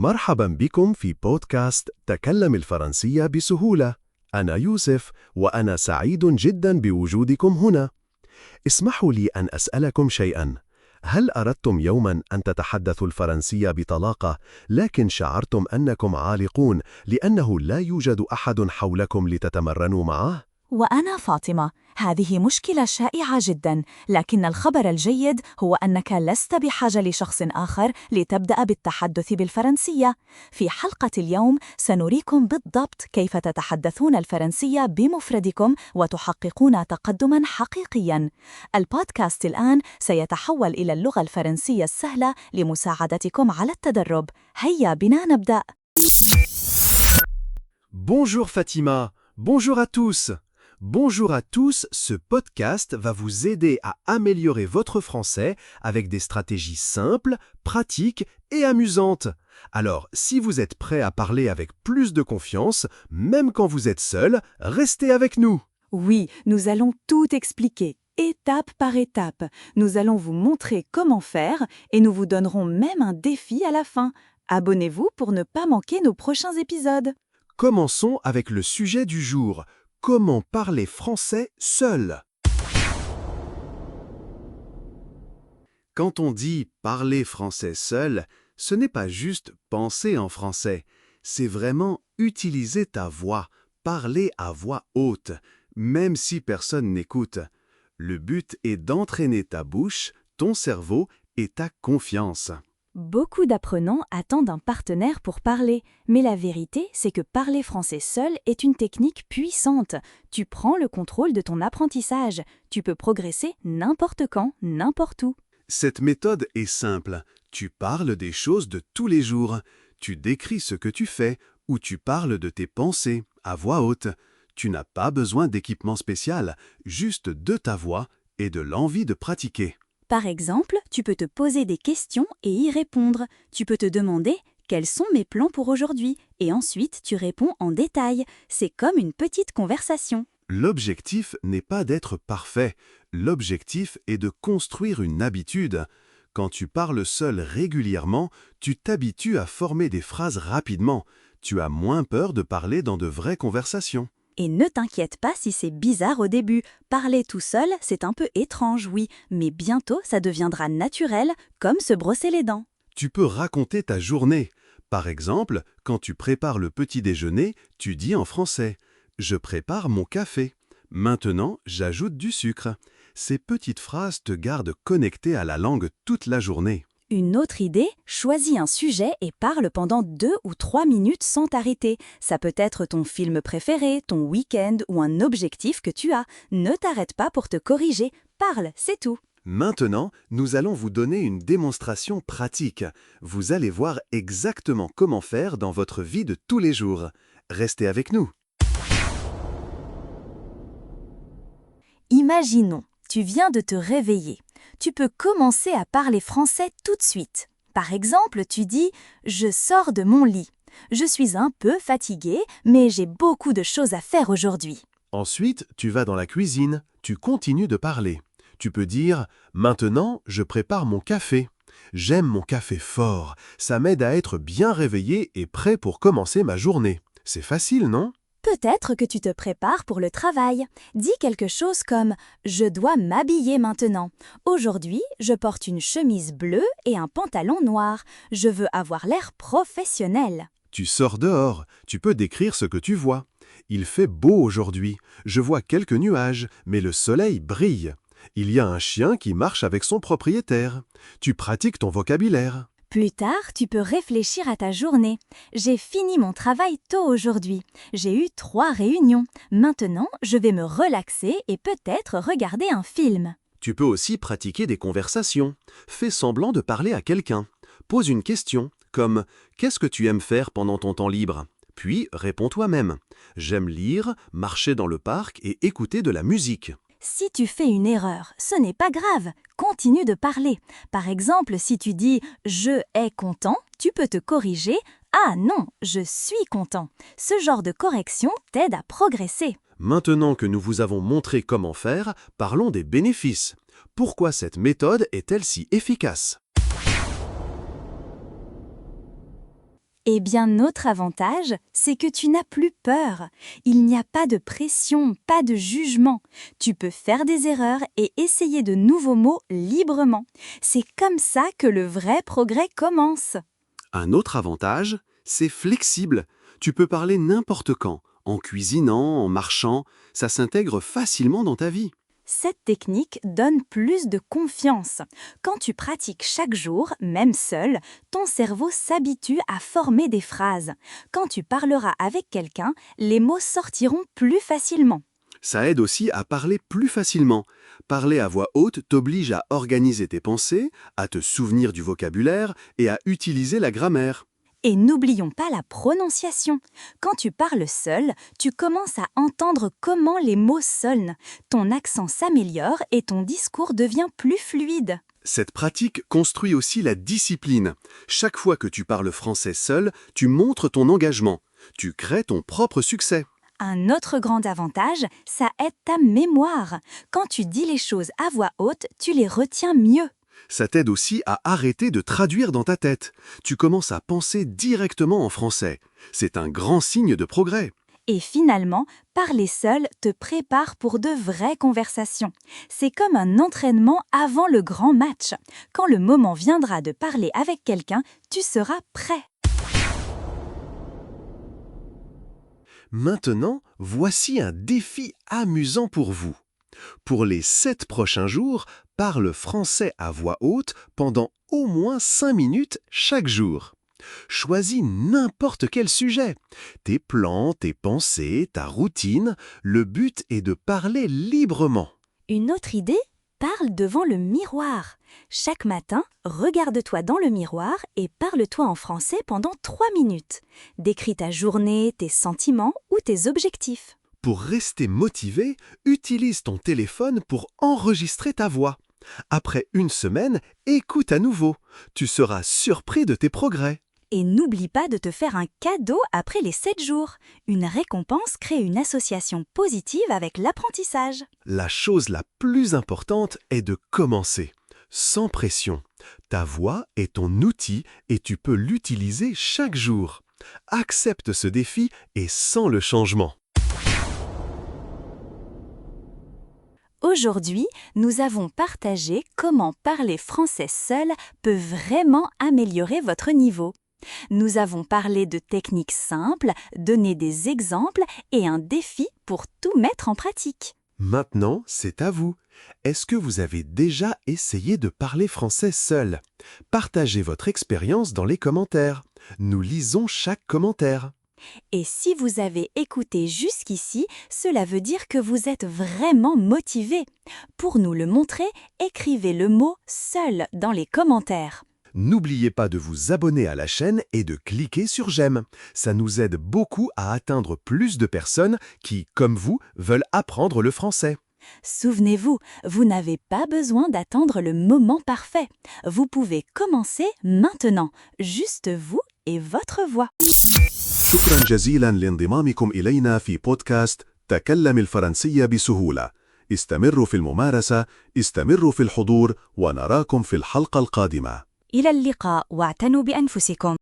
مرحبا بكم في بودكاست تكلم الفرنسية بسهولة. أنا يوسف وأنا سعيد جدا بوجودكم هنا. اسمحوا لي أن أسألكم شيئا. هل أردتم يوما أن تتحدثوا الفرنسية بطلاقة لكن شعرتم أنكم عالقون لأنه لا يوجد أحد حولكم لتتمرنوا معه؟ وأنا فاطمة. هذه مشكلة شائعة جداً، لكن الخبر الجيد هو أنك لست بحاجة لشخص آخر لتبدأ بالتحدث بالفرنسية. في حلقة اليوم سنريكم بالضبط كيف تتحدثون الفرنسية بمفردكم وتحققون تقدماً حقيقياً. البودكاست الآن سيتحول إلى اللغة الفرنسية السهلة لمساعدتكم على التدرب. هيا بنا نبدأ. Bonjour Fatima, bonjour à tous. Bonjour à tous, ce podcast va vous aider à améliorer votre français avec des stratégies simples, pratiques et amusantes. Alors, si vous êtes prêt à parler avec plus de confiance, même quand vous êtes seul, restez avec nous. Oui, nous allons tout expliquer, étape par étape. Nous allons vous montrer comment faire et nous vous donnerons même un défi à la fin. Abonnez-vous pour ne pas manquer nos prochains épisodes. Commençons avec le sujet du jour. Comment parler français seul? Quand on dit parler français seul, ce n'est pas juste penser en français, c'est vraiment utiliser ta voix, parler à voix haute, même si personne n'écoute. Le but est d'entraîner ta bouche, ton cerveau et ta confiance. Beaucoup d'apprenants attendent un partenaire pour parler, mais la vérité, c'est que parler français seul est une technique puissante. Tu prends le contrôle de ton apprentissage. Tu peux progresser n'importe quand, n'importe où. Cette méthode est simple. Tu parles des choses de tous les jours. Tu décris ce que tu fais ou tu parles de tes pensées à voix haute. Tu n'as pas besoin d'équipement spécial, juste de ta voix et de l'envie de pratiquer. Par exemple, tu peux te poser des questions et y répondre. Tu peux te demander « Quels sont mes plans pour aujourd'hui ?» et ensuite tu réponds en détail. C'est comme une petite conversation. L'objectif n'est pas d'être parfait. L'objectif est de construire une habitude. Quand tu parles seul régulièrement, tu t'habitues à former des phrases rapidement. Tu as moins peur de parler dans de vraies conversations. Et ne t'inquiète pas si c'est bizarre au début. Parler tout seul, c'est un peu étrange, oui, mais bientôt ça deviendra naturel, comme se brosser les dents. Tu peux raconter ta journée. Par exemple, quand tu prépares le petit déjeuner, tu dis en français « Je prépare mon café ». Maintenant, j'ajoute du sucre. Ces petites phrases te gardent connecté à la langue toute la journée. Une autre idée, choisis un sujet et parle pendant 2 ou 3 minutes sans t'arrêter. Ça peut être ton film préféré, ton week-end ou un objectif que tu as. Ne t'arrête pas pour te corriger. Parle, c'est tout. Maintenant, nous allons vous donner une démonstration pratique. Vous allez voir exactement comment faire dans votre vie de tous les jours. Restez avec nous. Imaginons, tu viens de te réveiller. Tu peux commencer à parler français tout de suite. Par exemple, tu dis « Je sors de mon lit. Je suis un peu fatigué, mais j'ai beaucoup de choses à faire aujourd'hui. » Ensuite, tu vas dans la cuisine, tu continues de parler. Tu peux dire « Maintenant, je prépare mon café. J'aime mon café fort. Ça m'aide à être bien réveillé et prêt pour commencer ma journée. » C'est facile, non? Peut-être que tu te prépares pour le travail. Dis quelque chose comme « Je dois m'habiller maintenant. Aujourd'hui, je porte une chemise bleue et un pantalon noir. Je veux avoir l'air professionnel. » Tu sors dehors, tu peux décrire ce que tu vois. Il fait beau aujourd'hui. Je vois quelques nuages, mais le soleil brille. Il y a un chien qui marche avec son propriétaire. Tu pratiques ton vocabulaire. Plus tard, tu peux réfléchir à ta journée. J'ai fini mon travail tôt aujourd'hui. J'ai eu 3 réunions. Maintenant, je vais me relaxer et peut-être regarder un film. Tu peux aussi pratiquer des conversations. Fais semblant de parler à quelqu'un. Pose une question, comme « Qu'est-ce que tu aimes faire pendant ton temps libre ?» Puis réponds toi-même. « J'aime lire, marcher dans le parc et écouter de la musique. » Si tu fais une erreur, ce n'est pas grave. Continue de parler. Par exemple, si tu dis « je est content », tu peux te corriger « ah non, je suis content ». Ce genre de correction t'aide à progresser. Maintenant que nous vous avons montré comment faire, parlons des bénéfices. Pourquoi cette méthode est-elle si efficace? Eh bien, notre avantage, c'est que tu n'as plus peur. Il n'y a pas de pression, pas de jugement. Tu peux faire des erreurs et essayer de nouveaux mots librement. C'est comme ça que le vrai progrès commence. Un autre avantage, c'est flexible. Tu peux parler n'importe quand, en cuisinant, en marchant, ça s'intègre facilement dans ta vie. Cette technique donne plus de confiance. Quand tu pratiques chaque jour, même seul, ton cerveau s'habitue à former des phrases. Quand tu parleras avec quelqu'un, les mots sortiront plus facilement. Ça aide aussi à parler plus facilement. Parler à voix haute t'oblige à organiser tes pensées, à te souvenir du vocabulaire et à utiliser la grammaire. Et n'oublions pas la prononciation. Quand tu parles seul, tu commences à entendre comment les mots sonnent. Ton accent s'améliore et ton discours devient plus fluide. Cette pratique construit aussi la discipline. Chaque fois que tu parles français seul, tu montres ton engagement. Tu crées ton propre succès. Un autre grand avantage, ça aide ta mémoire. Quand tu dis les choses à voix haute, tu les retiens mieux. Ça t'aide aussi à arrêter de traduire dans ta tête. Tu commences à penser directement en français. C'est un grand signe de progrès. Et finalement, parler seul te prépare pour de vraies conversations. C'est comme un entraînement avant le grand match. Quand le moment viendra de parler avec quelqu'un, tu seras prêt. Maintenant, voici un défi amusant pour vous. Pour les 7 prochains jours, parle français à voix haute pendant au moins 5 minutes chaque jour. Choisis n'importe quel sujet. Tes plans, tes pensées, ta routine. Le but est de parler librement. Une autre idée? Parle devant le miroir. Chaque matin, regarde-toi dans le miroir et parle-toi en français pendant 3 minutes. Décris ta journée, tes sentiments ou tes objectifs. Pour rester motivé, utilise ton téléphone pour enregistrer ta voix. Après une semaine, écoute à nouveau. Tu seras surpris de tes progrès. Et n'oublie pas de te faire un cadeau après les 7 jours. Une récompense crée une association positive avec l'apprentissage. La chose la plus importante est de commencer, sans pression. Ta voix est ton outil et tu peux l'utiliser chaque jour. Accepte ce défi et sens le changement. Aujourd'hui, nous avons partagé comment parler français seul peut vraiment améliorer votre niveau. Nous avons parlé de techniques simples, donné des exemples et un défi pour tout mettre en pratique. Maintenant, c'est à vous. Est-ce que vous avez déjà essayé de parler français seul? Partagez votre expérience dans les commentaires. Nous lisons chaque commentaire. Et si vous avez écouté jusqu'ici, cela veut dire que vous êtes vraiment motivé. Pour nous le montrer, écrivez le mot « seul » dans les commentaires. N'oubliez pas de vous abonner à la chaîne et de cliquer sur j'aime. Ça nous aide beaucoup à atteindre plus de personnes qui, comme vous, veulent apprendre le français. Souvenez-vous, vous n'avez pas besoin d'attendre le moment parfait. Vous pouvez commencer maintenant, juste vous et votre voix. شكرا جزيلا لانضمامكم إلينا في بودكاست تكلم الفرنسية بسهولة. استمروا في الممارسة، استمروا في الحضور ونراكم في الحلقة القادمة. إلى اللقاء واعتنوا بأنفسكم.